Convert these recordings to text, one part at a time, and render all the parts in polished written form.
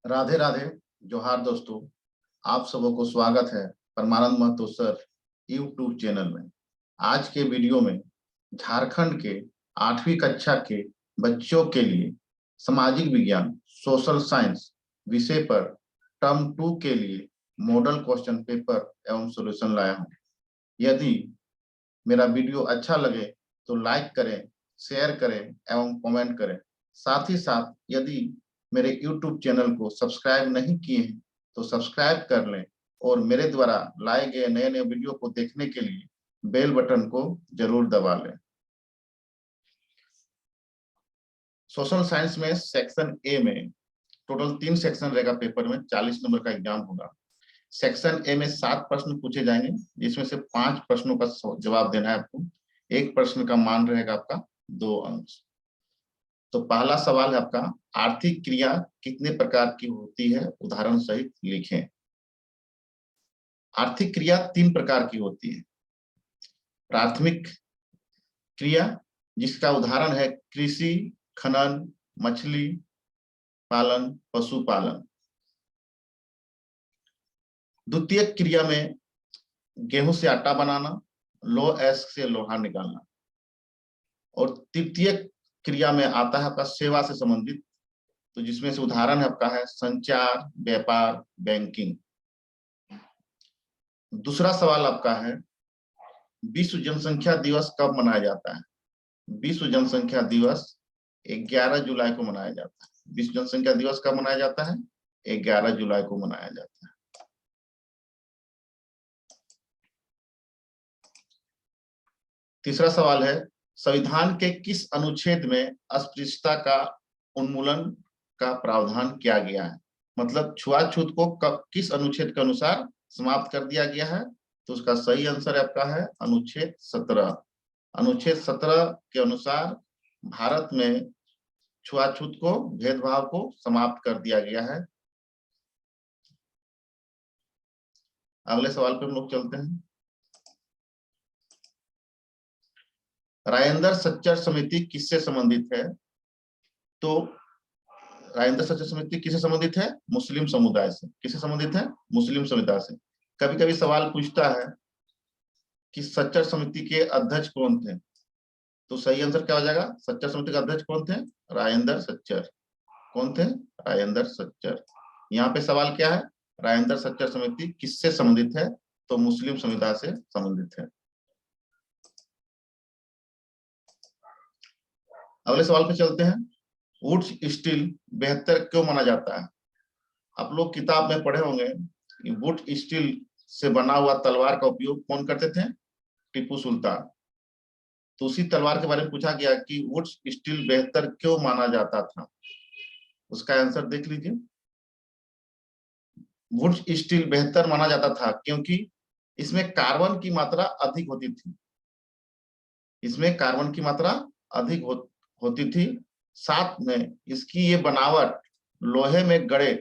राधे राधे। जोहार दोस्तों, आप सबों को स्वागत है परमानंद महतो सर यूट्यूब चैनल में। आज के वीडियो में झारखंड के 8वीं कक्षा के बच्चों के लिए सामाजिक विज्ञान सोशल साइंस विषय पर टर्म 2 के लिए मॉडल क्वेश्चन पेपर एवं सॉल्यूशन लाया हूं। यदि मेरा वीडियो अच्छा लगे तो लाइक करें, शेयर करें एवं कमेंट करें। साथ ही साथ यदि मेरे YouTube चैनल को सब्सक्राइब नहीं किए हैं तो सब्सक्राइब कर लें और मेरे द्वारा लाए गए नए नए वीडियो को देखने के लिए बेल बटन को जरूर दबा लें। सोशल साइंस में सेक्शन ए में टोटल 3 सेक्शन रहेगा। पेपर में 40 नंबर का एग्जाम होगा। सेक्शन ए में 7 प्रश्न पूछे जाएंगे, जिसमें से 5 प्रश्नों का जवाब देना है आपको। एक प्रश्न का मान रहेगा आपका 2 अंक। तो पहला सवाल है आपका, आर्थिक क्रिया कितने प्रकार की होती है, उदाहरण सहित लिखें। आर्थिक क्रिया 3 प्रकार की होती है। प्राथमिक क्रिया, जिसका उदाहरण है कृषि, खनन, मछली पालन, पशुपालन। द्वितीय क्रिया में गेहूं से आटा बनाना, लोह अयस्क से लोहा निकालना। और तृतीय क्रिया में आता है आपका सेवा से संबंधित, तो जिसमें से उदाहरण है आपका है संचार, व्यापार, बैंकिंग। दूसरा सवाल आपका है, विश्व जनसंख्या दिवस कब मनाया जाता है। विश्व जनसंख्या दिवस 11 जुलाई को मनाया जाता है। विश्व जनसंख्या दिवस कब मनाया जाता है? 11 जुलाई को मनाया जाता है। तीसरा सवाल है, संविधान के किस अनुच्छेद में अस्पृश्यता का उन्मूलन का प्रावधान किया गया है। मतलब छुआछूत को किस अनुच्छेद के अनुसार समाप्त कर दिया गया है। तो उसका सही आंसर आपका है अनुच्छेद 17। अनुच्छेद 17 के अनुसार भारत में छुआछूत को, भेदभाव को समाप्त कर दिया गया है। अगले सवाल पे हम लोग चलते हैं। राजेंद्र सच्चर समिति किससे संबंधित है। तो राजेंद्र सच्चर समिति किससे संबंधित है? मुस्लिम समुदाय से। किससे संबंधित है? मुस्लिम समुदाय से। कभी कभी सवाल पूछता है कि सच्चर समिति के अध्यक्ष कौन थे, तो सही आंसर क्या हो जाएगा? सच्चर समिति के अध्यक्ष कौन थे? राजेंद्र सच्चर। कौन थे? राजेंद्र सच्चर। यहाँ पे सवाल क्या है? राजेंद्र सच्चर समिति किससे संबंधित है? तो मुस्लिम समुदाय से संबंधित है। अगले सवाल पे चलते हैं। वुड स्टील बेहतर क्यों माना जाता है। आप लोग किताब में पढ़े होंगे कि वुड स्टील से बना हुआ तलवार का उपयोग कौन करते थे? टीपू सुल्तान। तो उसी तलवार के बारे में पूछा गया कि वुड स्टील बेहतर क्यों माना जाता था। उसका आंसर देख लीजिए। वुड स्टील बेहतर माना जाता था क्योंकि इसमें कार्बन की मात्रा अधिक होती थी। इसमें कार्बन की मात्रा अधिक होती थी। साथ में इसकी ये बनावट लोहे में गड़े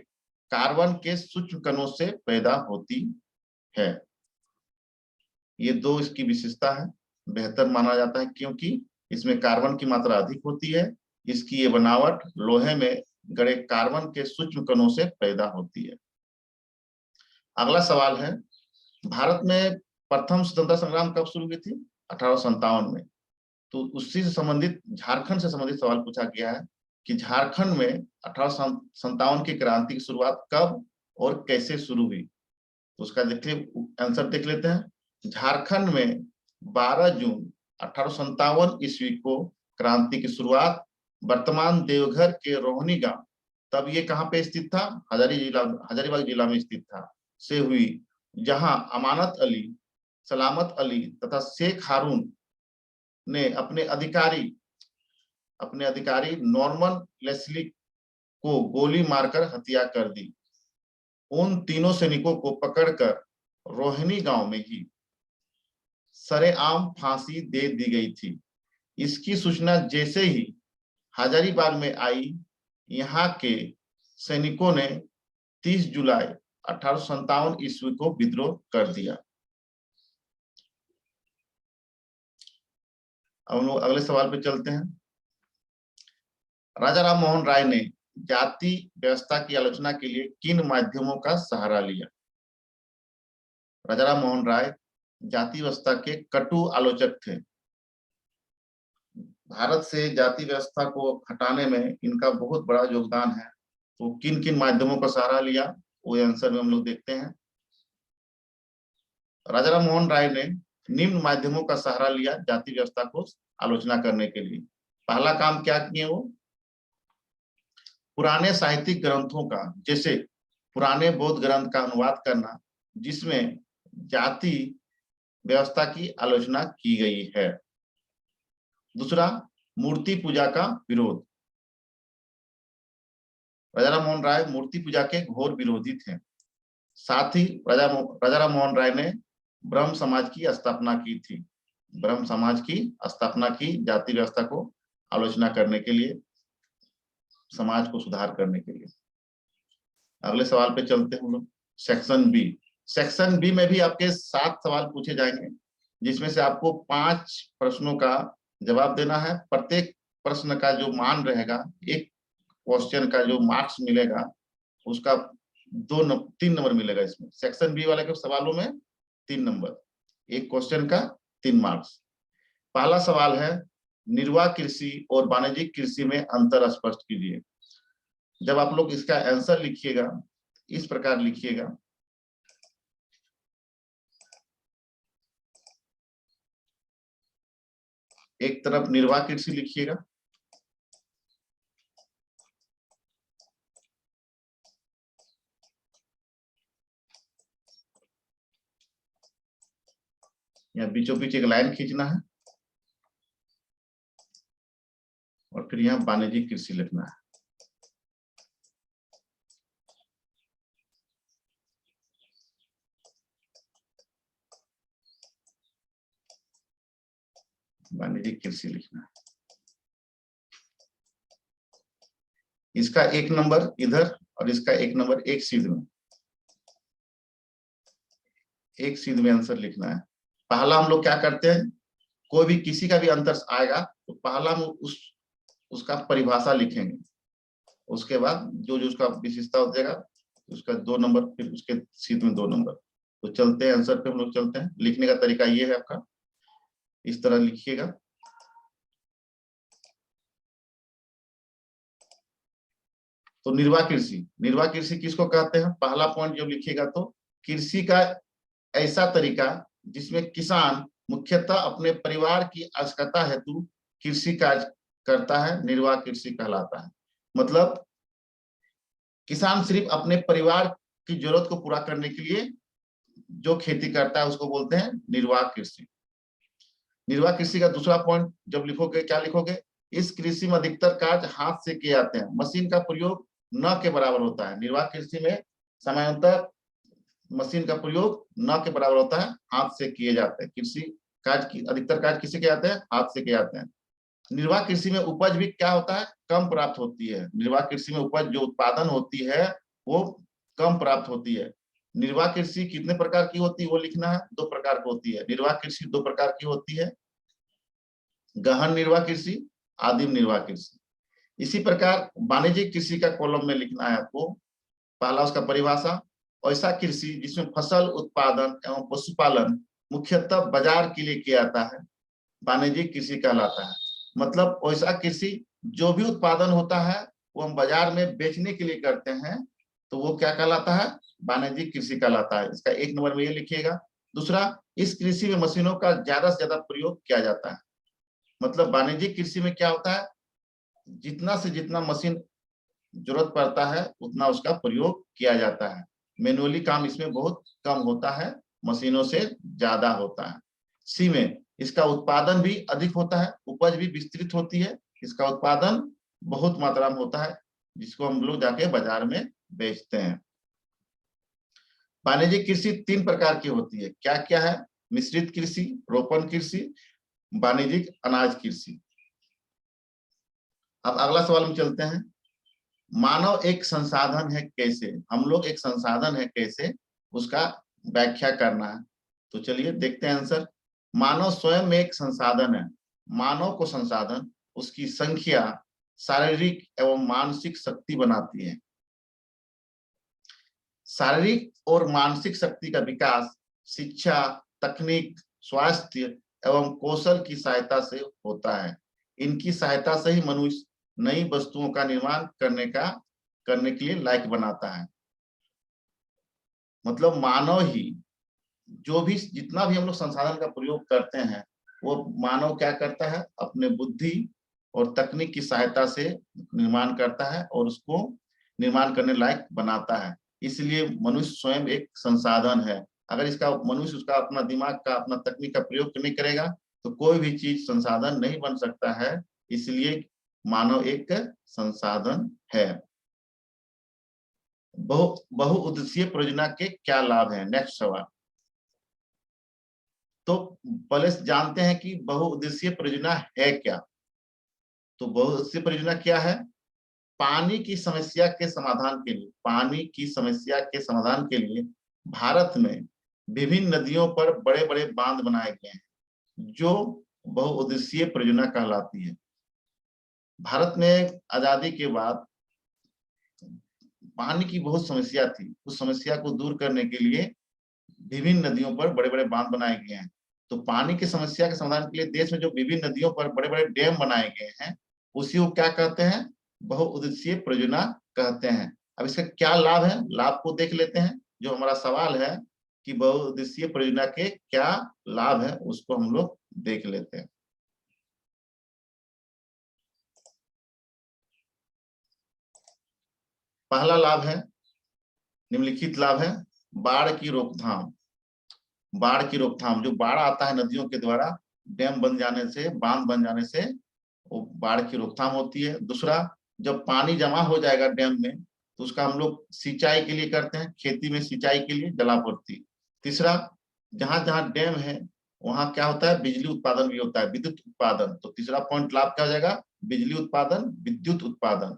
कार्बन के सूक्ष्म कणों से पैदा होती है। ये दो इसकी विशेषता है। बेहतर माना जाता है क्योंकि इसमें कार्बन की मात्रा अधिक होती है। इसकी ये बनावट लोहे में गड़े कार्बन के सूक्ष्म कणों से पैदा होती है। अगला सवाल है, भारत में प्रथम स्वतंत्रता संग्राम कब शुरू हुई थी? 1857 में। तो उसी से संबंधित, झारखंड से संबंधित सवाल पूछा गया है कि झारखंड में 1857 की क्रांति की शुरुआत कब और कैसे शुरू हुई। तो उसका देखिए आंसर देख लेते हैं। झारखंड में 12 जून 1857 ईस्वी को क्रांति की शुरुआत वर्तमान देवघर के रोहनी गांव, तब ये कहाँ पे स्थित था? हजारीबाग जिला में स्थित था, से हुई, जहां अमानत अली, सलामत अली तथा शेख हारून ने अपने अधिकारी नॉर्मन लेस्ली को गोली मारकर हत्या कर दी। उन तीनों सैनिकों को पकड़कर रोहिणी गांव में ही सरेआम फांसी दे दी गई थी। इसकी सूचना जैसे ही हजारीबाग में आई, यहाँ के सैनिकों ने 30 जुलाई 1857 ईस्वी को विद्रोह कर दिया। अब हम लोग अगले सवाल पे चलते हैं। राजा राम मोहन राय ने जाति व्यवस्था की आलोचना के लिए किन माध्यमों का सहारा लिया? राजाराम मोहन राय जाति व्यवस्था के कटु आलोचक थे। भारत से जाति व्यवस्था को हटाने में इनका बहुत बड़ा योगदान है। तो किन किन माध्यमों का सहारा लिया, वो आंसर में हम लोग देखते हैं। राजाराम मोहन राय ने निम्न माध्यमों का सहारा लिया जाति व्यवस्था को आलोचना करने के लिए। पहला काम क्या किए वो? पुराने साहित्यिक ग्रंथों का, जैसे पुराने बौद्ध ग्रंथ का अनुवाद करना जिसमें जाति व्यवस्था की आलोचना की गई है। दूसरा, मूर्ति पूजा का विरोध। राजाराम मोहन राय मूर्ति पूजा के घोर विरोधी थे। साथ ही राजाराम मोहन राय ने ब्रह्म समाज की स्थापना की थी। ब्रह्म समाज की स्थापना की जाति व्यवस्था को आलोचना करने के लिए, समाज को सुधार करने के लिए। अगले सवाल पे चलते हैं हम लोग। Section B. सेक्शन बी में भी आपके 7 सवाल पूछे जाएंगे, जिसमें से आपको 5 प्रश्नों का जवाब देना है। प्रत्येक प्रश्न का जो मान रहेगा, एक क्वेश्चन का जो मार्क्स मिलेगा उसका 3 नंबर मिलेगा। इसमें सेक्शन बी वाले के सवालों में 3 नंबर, एक क्वेश्चन का 3 मार्क्स। पहला सवाल है, निर्वाह कृषि और वाणिज्यिक कृषि में अंतर स्पष्ट कीजिए। जब आप लोग इसका आंसर लिखिएगा, इस प्रकार लिखिएगा। एक तरफ निर्वाह कृषि लिखिएगा, या बीचों बीच एक लाइन खींचना है, और फिर यहाँ वाणिज्यिक कृषि लिखना है। वाणिज्यिक कृषि लिखना है। इसका 1 नंबर इधर और इसका 1 नंबर एक सीध में, एक सीध में आंसर लिखना है। पहला हम लोग क्या करते हैं, कोई भी किसी का भी अंतर आएगा तो पहला हम उसका परिभाषा लिखेंगे, उसके बाद जो जो उसका विशेषता हो जाएगा उसका 2 नंबर, फिर उसके सीध में 2 नंबर। तो चलते हैं आंसर पे हम लोग चलते हैं। लिखने का तरीका ये है आपका, इस तरह लिखिएगा। तो निर्वाह कृषि, निर्वाह कृषि किसको कहते हैं? पहला पॉइंट जब लिखिएगा तो कृषि का ऐसा तरीका जिसमें किसान मुख्यतः अपने परिवार की आवश्यकता हेतु कृषि कार्य करता है, निर्वाह कृषि कहलाता है। मतलब किसान सिर्फ अपने परिवार की जरूरत को पूरा करने के लिए जो खेती करता है उसको बोलते हैं निर्वाह कृषि। निर्वाह कृषि का दूसरा पॉइंट जब लिखोगे, क्या लिखोगे? इस कृषि में अधिकतर कार्य हाथ से किए जाते हैं, मशीन का प्रयोग न के बराबर होता है। निर्वाह कृषि में सामान्यतः मशीन का प्रयोग न के बराबर होता है, हाथ से किए जाते हैं। कृषि कार्य की अधिकतर कार्य किसे किए जाते हैं? हाथ से किए जाते हैं। निर्वाह कृषि में उपज भी क्या होता है? कम प्राप्त होती है। निर्वाह कृषि में उपज जो उत्पादन होती है वो कम प्राप्त होती है। निर्वाह कृषि कितने प्रकार की होती है वो लिखना है। 2 प्रकार की होती है। निर्वाह कृषि 2 प्रकार की होती है, गहन निर्वाह कृषि, आदिम निर्वाह कृषि। इसी प्रकार वाणिज्यिक कृषि का कॉलम में लिखना है आपको। पहला उसका परिभाषा, ऐसा कृषि जिसमें फसल उत्पादन एवं पशुपालन मुख्यतः बाजार के लिए किया जाता है, वाणिज्यिक कृषि कहलाता है। मतलब ऐसा कृषि जो भी उत्पादन होता है वो हम बाजार में बेचने के लिए करते हैं, तो वो क्या कहलाता है? वाणिज्यिक कृषि कहलाता है। इसका 1 नंबर में ये लिखिएगा। दूसरा, इस कृषि में मशीनों का ज्यादा से ज्यादा प्रयोग किया जाता है। मतलब वाणिज्यिक कृषि में क्या होता है, जितना से जितना मशीन जरूरत पड़ता है उतना उसका प्रयोग किया जाता है। मैनुअली काम इसमें बहुत कम होता है, मशीनों से ज्यादा होता है। सी में इसका उत्पादन भी अधिक होता है, उपज भी विस्तृत होती है, इसका उत्पादन बहुत मात्रा में होता है जिसको हम लोग जाके बाजार में बेचते हैं। वाणिज्यिक कृषि 3 प्रकार की होती है। क्या क्या है? मिश्रित कृषि, रोपण कृषि, वाणिज्यिक अनाज कृषि। अब अगला सवाल में चलते हैं। मानव एक संसाधन है कैसे? हम लोग एक संसाधन है कैसे, उसका व्याख्या करना है। तो चलिए देखते हैं आंसर। मानव स्वयं में एक संसाधन है। मानव को संसाधन, उसकी संख्या, शारीरिक एवं मानसिक शक्ति बनाती है। शारीरिक और मानसिक शक्ति का विकास शिक्षा, तकनीक, स्वास्थ्य एवं कौशल की सहायता से होता है। इनकी सहायता से ही मनुष्य नई वस्तुओं का निर्माण करने के लिए लायक बनाता है। मतलब मानव ही जो भी जितना भी हम लोग संसाधन का प्रयोग करते हैं, वो मानव क्या करता है, अपने बुद्धि और तकनीक की सहायता से निर्माण करता है और उसको निर्माण करने लायक बनाता है। इसलिए मनुष्य स्वयं एक संसाधन है। अगर इसका मनुष्य उसका अपना दिमाग का, अपना तकनीक का प्रयोग नहीं करेगा तो कोई भी चीज संसाधन नहीं बन सकता है। इसलिए मानव एक संसाधन है। बहुउद्देशीय परियोजना के क्या लाभ हैं? नेक्स्ट सवाल। तो पहले जानते हैं कि बहुउद्देशीय परियोजना है क्या। तो बहुउद्देशीय परियोजना क्या है? पानी की समस्या के समाधान के लिए, पानी की समस्या के समाधान के लिए भारत में विभिन्न नदियों पर बड़े बड़े बांध बनाए गए हैं, जो बहुउद्देशीय परियोजना कहलाती है। भारत में आजादी के बाद पानी की बहुत समस्या थी। उस समस्या को दूर करने के लिए विभिन्न नदियों पर बड़े बड़े बांध बनाए गए हैं। तो पानी की समस्या के समाधान के लिए देश में जो विभिन्न नदियों पर बड़े बड़े डैम बनाए गए हैं, उसी को क्या कहते हैं? बहुउद्देशीय परियोजना कहते हैं। अब इसका क्या लाभ है, लाभ को देख लेते हैं। जो हमारा सवाल है कि बहुउद्देशीय परियोजना के क्या लाभ है, उसको हम लोग देख लेते हैं। पहला लाभ है, निम्नलिखित लाभ है, बाढ़ की रोकथाम। बाढ़ की रोकथाम, जो बाढ़ आता है नदियों के द्वारा, डैम बन जाने से, बांध बन जाने से वो बाढ़ की रोकथाम होती है। दूसरा, जब पानी जमा हो जाएगा डैम में तो उसका हम लोग सिंचाई के लिए करते हैं, खेती में सिंचाई के लिए जलापूर्ति। तीसरा, जहां जहां डैम है वहां क्या होता है? बिजली उत्पादन भी होता है, विद्युत उत्पादन। तो तीसरा पॉइंट लाभ क्या हो जाएगा? बिजली उत्पादन, विद्युत उत्पादन।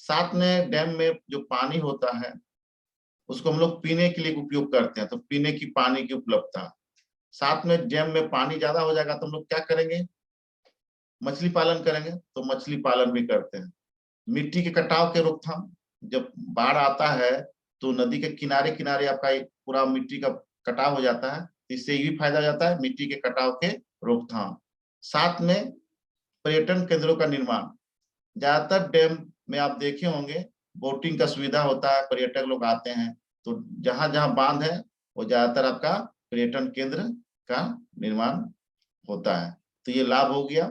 साथ में डैम में जो पानी होता है उसको हम लोग पीने के लिए उपयोग करते हैं, तो पीने की पानी की उपलब्धता। साथ में डैम में पानी ज्यादा हो जाएगा तो हम लोग क्या करेंगे? मछली पालन करेंगे, तो मछली पालन भी करते हैं। मिट्टी के कटाव के रोकथाम, जब बाढ़ आता है तो नदी के किनारे किनारे आपका पूरा मिट्टी का कटाव हो जाता है, इससे ये भी फायदा हो जाता है, मिट्टी के कटाव के रोकथाम। साथ में पर्यटन केंद्रों का निर्माण। ज्यादातर डैम में आप देखे होंगे बोटिंग का सुविधा होता है, पर्यटक लोग आते हैं। तो जहां जहां बांध है वो ज्यादातर आपका पर्यटन केंद्र का निर्माण होता है। तो ये लाभ हो गया,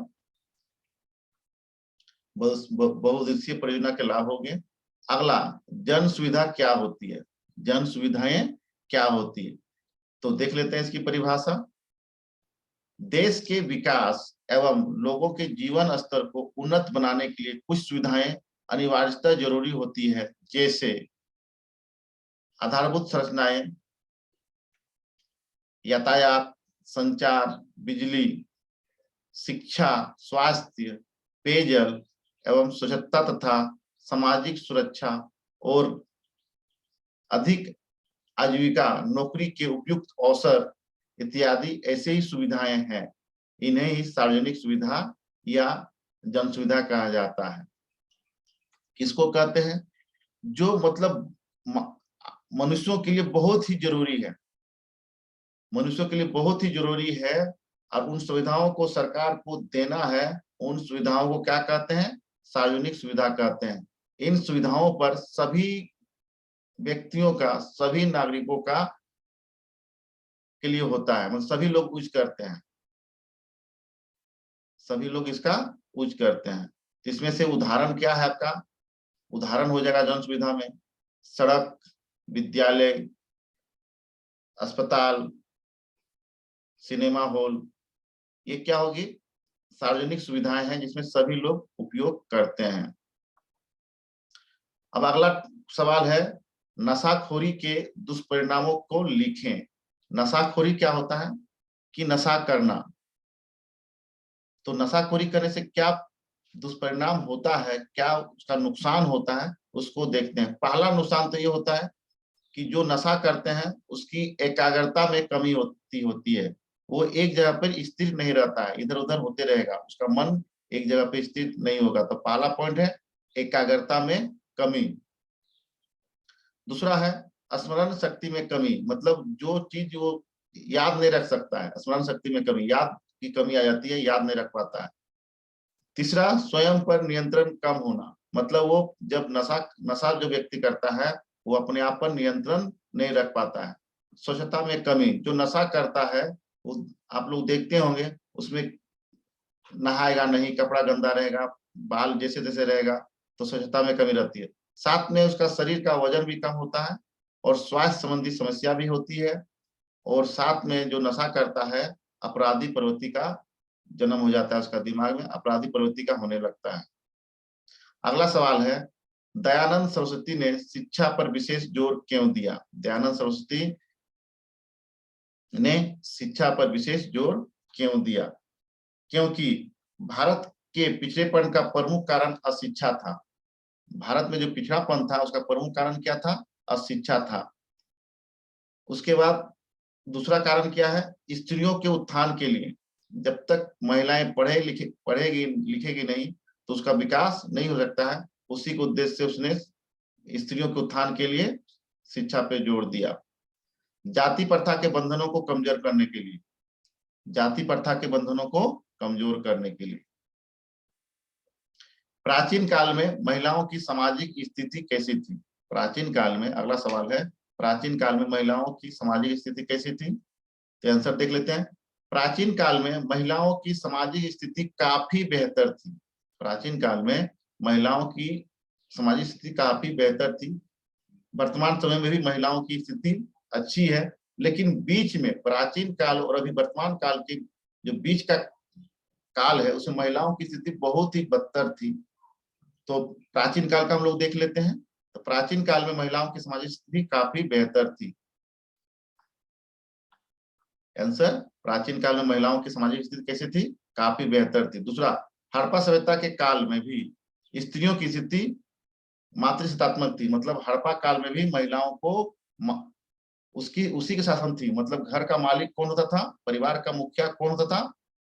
बहुउद्देशीय परियोजना के लाभ हो गए। अगला, जन सुविधा क्या होती है? जन सुविधाएं क्या होती है? तो देख लेते हैं इसकी परिभाषा। देश के विकास एवं लोगों के जीवन स्तर को उन्नत बनाने के लिए कुछ सुविधाएं अनिवार्यता जरूरी होती है, जैसे आधारभूत संरचनाएं, यातायात, संचार, बिजली, शिक्षा, स्वास्थ्य, पेयजल एवं स्वच्छता तथा सामाजिक सुरक्षा और अधिक आजीविका, नौकरी के उपयुक्त अवसर इत्यादि ऐसे ही सुविधाएं हैं। इन्हें ही सार्वजनिक सुविधा या जन सुविधा कहा जाता है। किसको कहते हैं? जो मतलब मनुष्यों के लिए बहुत ही जरूरी है, मनुष्यों के लिए बहुत ही जरूरी है, और उन सुविधाओं को सरकार को देना है। उन सुविधाओं को क्या कहते हैं? सार्वजनिक सुविधा कहते हैं। इन सुविधाओं पर सभी व्यक्तियों का, सभी नागरिकों का के लिए होता है, मतलब सभी लोग यूज करते हैं, सभी लोग इसका यूज करते हैं। इसमें से उदाहरण क्या है आपका? उदाहरण हो जाएगा जन सुविधा में सड़क, विद्यालय, अस्पताल, सिनेमा हॉल। ये क्या होगी? सार्वजनिक सुविधाएं हैं जिसमें सभी लोग उपयोग करते हैं। अब अगला सवाल है, नशाखोरी के दुष्परिणामों को लिखें। नशाखोरी क्या होता है? कि नशा करना। तो नशाखोरी करने से क्या दुष्परिणाम होता है, क्या उसका नुकसान होता है, उसको देखते हैं। पहला नुकसान तो ये होता है कि जो नशा करते हैं उसकी एकाग्रता में कमी होती है। वो एक जगह पर स्थिर नहीं रहता है, इधर उधर होते रहेगा, उसका मन एक जगह पे स्थिर नहीं होगा। तो पहला पॉइंट है एकाग्रता में कमी। दूसरा है स्मरण शक्ति में कमी, मतलब जो चीज वो याद नहीं रख सकता है, स्मरण शक्ति में कमी, याद की कमी आ जाती है, याद नहीं रख पाता है। तीसरा स्वयं पर नियंत्रण कम होना, मतलब वो जब नशा नशा जो व्यक्ति करता है वो अपने आप पर नियंत्रण नहीं रख पाता है। स्वच्छता में कमी, जो नशा करता है वो आप लोग देखते होंगे उसमें नहाएगा नहीं, कपड़ा गंदा रहेगा, बाल जैसे तैसे रहेगा, तो स्वच्छता में कमी रहती है। साथ में उसका शरीर का वजन भी कम होता है और स्वास्थ्य संबंधी समस्या भी होती है। और साथ में जो नशा करता है अपराधी प्रवृत्ति का जन्म हो जाता है, उसका दिमाग में अपराधी प्रवृत्ति का होने लगता है। अगला सवाल है दयानंद सरस्वती ने शिक्षा पर विशेष जोर क्यों दिया? दयानंद सरस्वती ने शिक्षा पर विशेष जोर क्यों दिया? क्योंकि भारत के पिछड़ेपन का प्रमुख कारण अशिक्षा था। भारत में जो पिछड़ापन था उसका प्रमुख कारण क्या था? अशिक्षा था। उसके बाद दूसरा कारण क्या है? स्त्रियों के उत्थान के लिए। जब तक महिलाएं पढ़ेगी लिखेगी नहीं तो उसका विकास नहीं हो सकता है। उसी के उद्देश्य से उसने स्त्रियों के उत्थान के लिए शिक्षा पे जोर दिया। जाति प्रथा के बंधनों को कमजोर करने के लिए, जाति प्रथा के बंधनों को कमजोर करने के लिए। प्राचीन काल में महिलाओं की सामाजिक स्थिति कैसी थी? प्राचीन काल में, अगला सवाल है, प्राचीन काल में महिलाओं की सामाजिक स्थिति कैसी थी? तो आंसर देख लेते हैं। प्राचीन काल में महिलाओं की सामाजिक स्थिति काफी बेहतर थी। प्राचीन काल में महिलाओं की सामाजिक स्थिति काफी बेहतर थी। वर्तमान समय में भी महिलाओं की स्थिति अच्छी है, लेकिन बीच में प्राचीन काल और अभी वर्तमान काल के जो बीच का काल है उसमें महिलाओं की स्थिति बहुत ही बदतर थी। तो प्राचीन काल का हम लोग देख लेते हैं। तो प्राचीन काल में महिलाओं की सामाजिक स्थिति काफी बेहतर थी। आंसर, प्राचीन काल में महिलाओं की सामाजिक स्थिति कैसी थी? काफी बेहतर थी। दूसरा, हड़प्पा सभ्यता के काल में भी स्त्रियों की स्थिति मातृसत्तात्मक थी, मतलब हड़प्पा काल में भी महिलाओं को उसी के शासन थी। मतलब घर का मालिक कौन होता था? परिवार का मुखिया कौन होता था?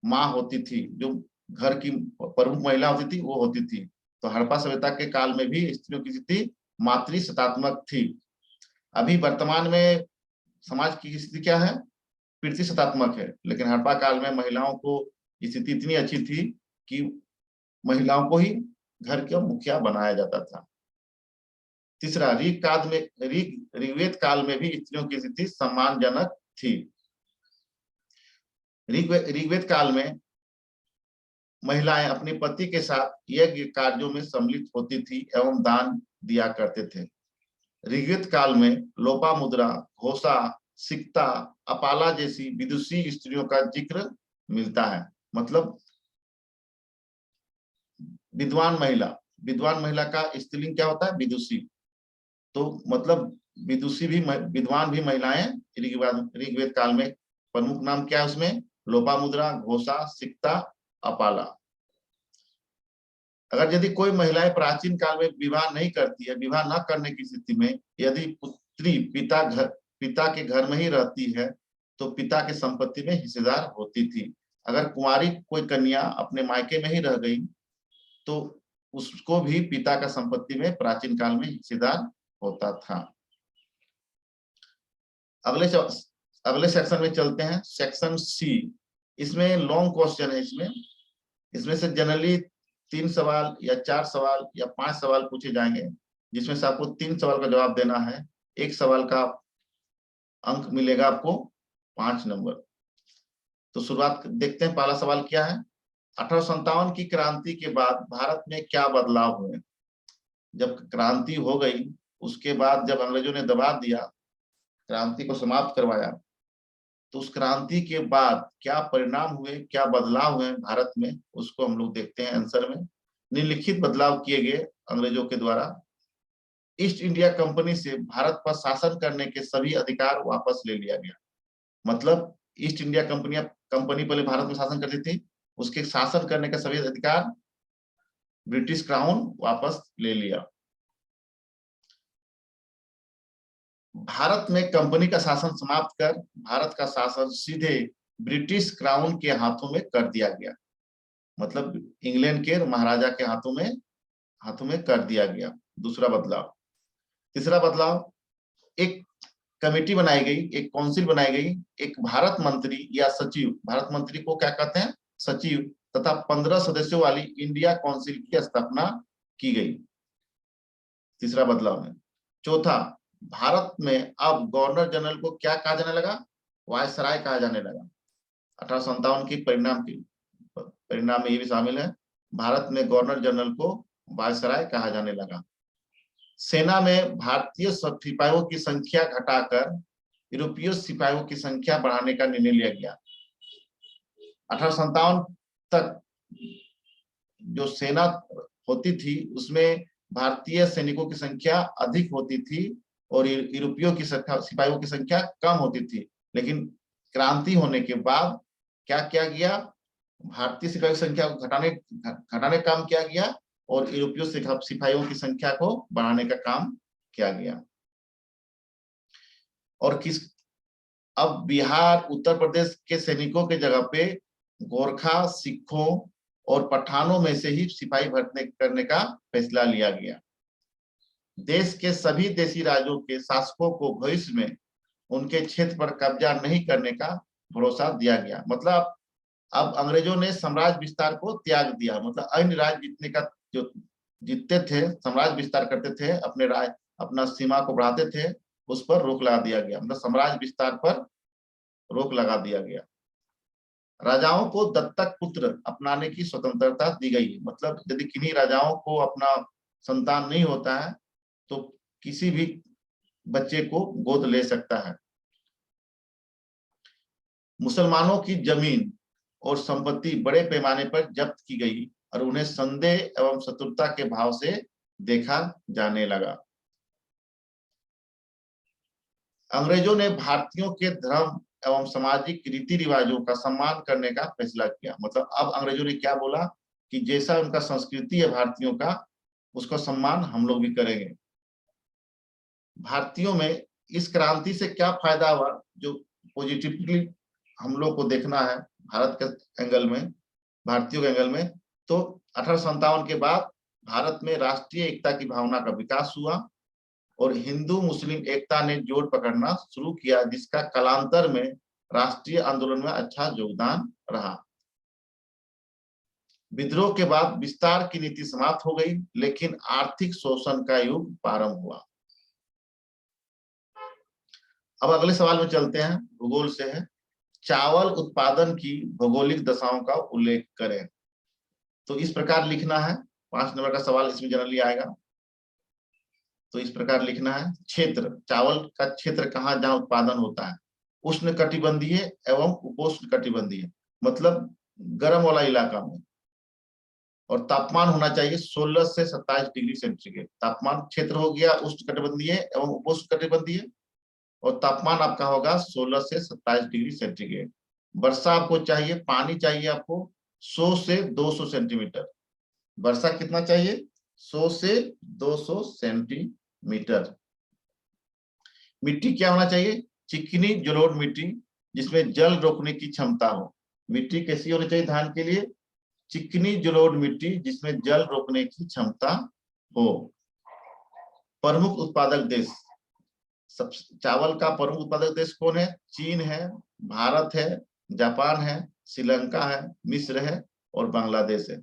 माँ होती थी, जो घर की प्रमुख महिला होती थी वो होती थी। तो हड़प्पा सभ्यता के काल में भी स्त्रियों की स्थिति मातृसत्तात्मक थी। अभी वर्तमान में समाज की स्थिति क्या है? पितृसत्तात्मक है। लेकिन हड़प्पा काल में महिलाओं को स्थिति इतनी अच्छी थी कि महिलाओं को ही घर का मुखिया बनाया जाता था। तीसरा, ऋग्वेद काल में भी स्त्रियों की स्थिति सम्मानजनक थी। ऋग्वेद काल में महिलाएं अपने पति के साथ यज्ञ कार्यों में सम्मिलित होती थी एवं दान दिया करते थे। ऋग्वेद काल में लोपामुद्रा, घोषा, सिक्ता, अपाला जैसी विदुषी स्त्रियों का जिक्र मिलता है। मतलब विद्वान महिला का स्त्रीलिंग क्या होता है? विदुषी। तो मतलब विद्वान भी महिलाएं ऋग्वेद काल में। प्रमुख नाम क्या है उसमें? लोपामुद्रा, घोषा, सिक्ता, अपाला। अगर यदि कोई महिलाएं प्राचीन काल में विवाह नहीं करती है, विवाह न करने की स्थिति में यदि पुत्री पिता के घर में ही रहती है तो पिता की संपत्ति में हिस्सेदार होती थी। अगर कुंवारी कोई कन्या अपने मायके में ही रह गई तो उसको भी पिता का संपत्ति में प्राचीन काल में हिस्सेदार होता था। अगले सेक्शन में चलते हैं, सेक्शन सी। इसमें लॉन्ग क्वेश्चन है। इसमें से जनरली 3 सवाल या 4 सवाल या 5 सवाल पूछे जाएंगे, जिसमें से आपको 3 सवाल का जवाब देना है। एक सवाल का अंक मिलेगा आपको 5 नंबर। तो शुरुआत देखते हैं, पहला सवाल क्या है? 1857 की क्रांति के बाद भारत में क्या बदलाव हुए? जब क्रांति हो गई उसके बाद जब अंग्रेजों ने दबा दिया, क्रांति को समाप्त करवाया, तो उस क्रांति के बाद क्या परिणाम हुए, क्या बदलाव हुए भारत में, उसको हम लोग देखते हैं आंसर में। निम्नलिखित बदलाव किए गए अंग्रेजों के द्वारा। ईस्ट इंडिया कंपनी से भारत पर शासन करने के सभी अधिकार वापस ले लिया गया। मतलब ईस्ट इंडिया कंपनी पहले भारत में शासन करती थी, उसके शासन करने के सभी अधिकार ब्रिटिश क्राउन वापस ले लिया। भारत में कंपनी का शासन समाप्त कर भारत का शासन सीधे ब्रिटिश क्राउन के हाथों में कर दिया गया। मतलब इंग्लैंड के महाराजा के हाथों में कर दिया गया। दूसरा बदलाव। तीसरा बदलाव, एक कमेटी बनाई गई, एक काउंसिल बनाई गई, एक भारत मंत्री या सचिव, भारत मंत्री को क्या कहते हैं, सचिव, तथा 15 सदस्यों वाली इंडिया काउंसिल की स्थापना की गई। तीसरा बदलाव है। चौथा, भारत में अब गवर्नर जनरल को क्या कहा जाने लगा, वायसराय कहा जाने लगा। 1857 की परिणाम में ये भी शामिल है, भारत में गवर्नर जनरल को वायसराय कहा जाने लगा। सेना में भारतीय सिपाहियों की संख्या घटाकर यूरोपीय सिपाहियों की संख्या बढ़ाने का निर्णय लिया गया। 1857 तक जो सेना होती थी उसमें भारतीय सैनिकों की संख्या अधिक होती थी और यूरोपियों की सिपाहियों की संख्या कम होती थी। लेकिन क्रांति होने के बाद क्या किया गया, भारतीय सिपाहियों की संख्या को घटाने काम किया गया और यूरोपीय सिपाहियों की संख्या को बढ़ाने का काम किया गया। और अब बिहार, उत्तर प्रदेश के सैनिकों के जगह पे गोरखा, सिखों और पठानों में से ही सिपाही भर्ती करने का फैसला लिया गया। देश के सभी देशी राज्यों के शासकों को भविष्य में उनके क्षेत्र पर कब्जा नहीं करने का भरोसा दिया गया। मतलब अब अंग्रेजों ने साम्राज्य विस्तार को त्याग दिया। मतलब अन्य राज्य जीतने का जो जीतते थे, साम्राज्य विस्तार करते थे, अपने राज्य अपना सीमा को बढ़ाते थे, उस पर रोक लगा दिया गया। मतलब साम्राज्य विस्तार पर रोक लगा दिया गया। राजाओं को दत्तक पुत्र अपनाने की स्वतंत्रता दी गई है। मतलब यदि किन्हीं राजाओं को अपना संतान नहीं होता है तो किसी भी बच्चे को गोद ले सकता है। मुसलमानों की जमीन और संपत्ति बड़े पैमाने पर जब्त की गई और उन्हें संदेह एवं शत्रुता के भाव से देखा जाने लगा। अंग्रेजों ने भारतीयों के धर्म एवं सामाजिक रीति रिवाजों का सम्मान करने का फैसला किया। मतलब अब अंग्रेजों ने क्या बोला कि जैसा उनका संस्कृति है भारतीयों का, उसका सम्मान हम लोग भी करेंगे। भारतीयों में इस क्रांति से क्या फायदा हुआ, जो पॉजिटिवली हम लोग को देखना है भारत के एंगल में, भारतीयों के एंगल में, तो 1857 के बाद भारत में राष्ट्रीय एकता की भावना का विकास हुआ और हिंदू मुस्लिम एकता ने जोर पकड़ना शुरू किया, जिसका कालांतर में राष्ट्रीय आंदोलन में अच्छा योगदान रहा। विद्रोह के बाद विस्तार की नीति समाप्त हो गई, लेकिन आर्थिक शोषण का युग प्रारंभ हुआ। अब अगले सवाल में चलते हैं, भूगोल से है। चावल उत्पादन की भौगोलिक दशाओं का उल्लेख करें। तो इस प्रकार लिखना है, 5 नंबर का सवाल इसमें जनरली आएगा। तो इस प्रकार लिखना है, क्षेत्र, चावल का क्षेत्र कहाँ जहाँ उत्पादन होता है, उष्ण कटिबंधीय एवं उपोष्ण कटिबंधीय, मतलब गर्म वाला इलाका में, और तापमान होना चाहिए 16 से 27 डिग्री सेंटीग्रेड। तापमान क्षेत्र हो गया उष्ण कटिबंधीय एवं उपोष्ण कटिबंधीय, और तापमान आपका होगा 16 से 27 डिग्री सेंटीग्रेड। वर्षा आपको चाहिए, पानी चाहिए आपको 100 से 200 सेंटीमीटर। वर्षा कितना चाहिए, 100 से 200 सेंटीमीटर। मिट्टी क्या होना चाहिए, चिकनी जलोढ़ मिट्टी जिसमें जल रोकने की क्षमता हो। मिट्टी कैसी होनी चाहिए धान के लिए, चिकनी जलोढ़ मिट्टी जिसमें जल रोकने की क्षमता हो। प्रमुख उत्पादक देश, चावल का प्रमुख उत्पादक देश कौन है, चीन है, भारत है, जापान है, श्रीलंका है, मिस्र है और बांग्लादेश है।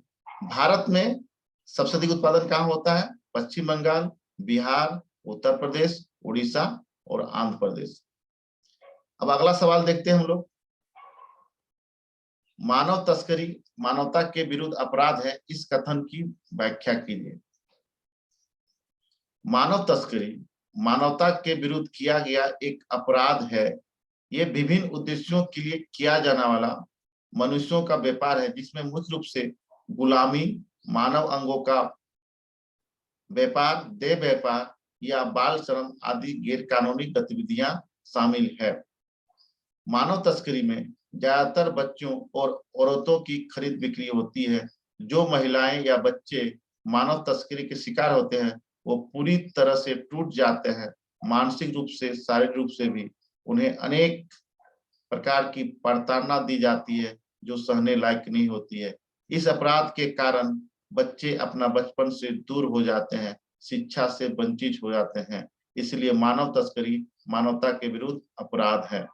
भारत में सबसे अधिक उत्पादन कहाँ होता है, पश्चिम बंगाल, बिहार, उत्तर प्रदेश, उड़ीसा और आंध्र प्रदेश। अब अगला सवाल देखते हैं हम लोग। मानव तस्करी मानवता के विरुद्ध अपराध है, इस कथन की व्याख्या कीजिए। मानव तस्करी मानवता के विरुद्ध किया गया एक अपराध है। ये विभिन्न उद्देश्यों के लिए किया जाने वाला मनुष्यों का व्यापार है, जिसमें मुख्य रूप से गुलामी, मानव अंगों का व्यापार, देह व्यापार या बाल श्रम आदि गैर कानूनी गतिविधियां शामिल है। मानव तस्करी में ज्यादातर बच्चों और औरतों की खरीद बिक्री होती है। जो महिलाएं या बच्चे मानव तस्करी के शिकार होते हैं वो पूरी तरह से टूट जाते हैं, मानसिक रूप से, शारीरिक रूप से भी। उन्हें अनेक प्रकार की प्रताड़ना दी जाती है जो सहने लायक नहीं होती है। इस अपराध के कारण बच्चे अपना बचपन से दूर हो जाते हैं, शिक्षा से वंचित हो जाते हैं। इसलिए मानव तस्करी मानवता के विरुद्ध अपराध है।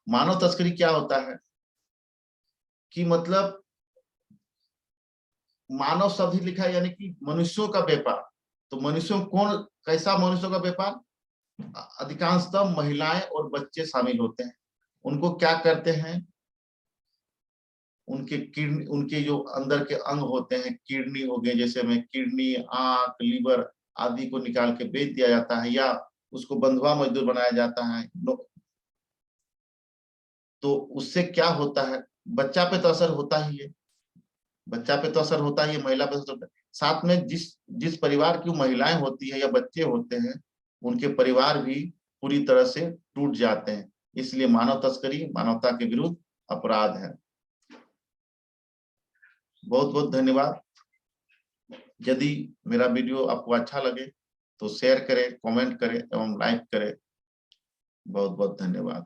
मानव तस्करी क्या होता है कि मतलब मानव शब्द ही लिखा है, यानी कि मनुष्यों का व्यापार। तो मनुष्यों कौन, कैसा मनुष्यों का व्यापार? अधिकांशतः महिलाएं और बच्चे शामिल होते हैं। उनको क्या करते हैं, उनके किडनी, उनके जो अंदर के अंग होते हैं, किडनी हो गए, जैसे में किडनी, आंख, लीवर आदि को निकाल के बेच दिया जाता है या उसको बंधुआ मजदूर बनाया जाता है। तो उससे क्या होता है, बच्चा पे तो असर होता ही है, बच्चा पे तो असर होता ही है, महिला पे असर होता है। साथ में जिस जिस परिवार की महिलाएं होती है या बच्चे होते हैं, उनके परिवार भी पूरी तरह से टूट जाते हैं। इसलिए मानव तस्करी मानवता के विरुद्ध अपराध है। बहुत बहुत धन्यवाद। यदि मेरा वीडियो आपको अच्छा लगे तो शेयर करें, कमेंट करें एवं लाइक करें। बहुत बहुत धन्यवाद।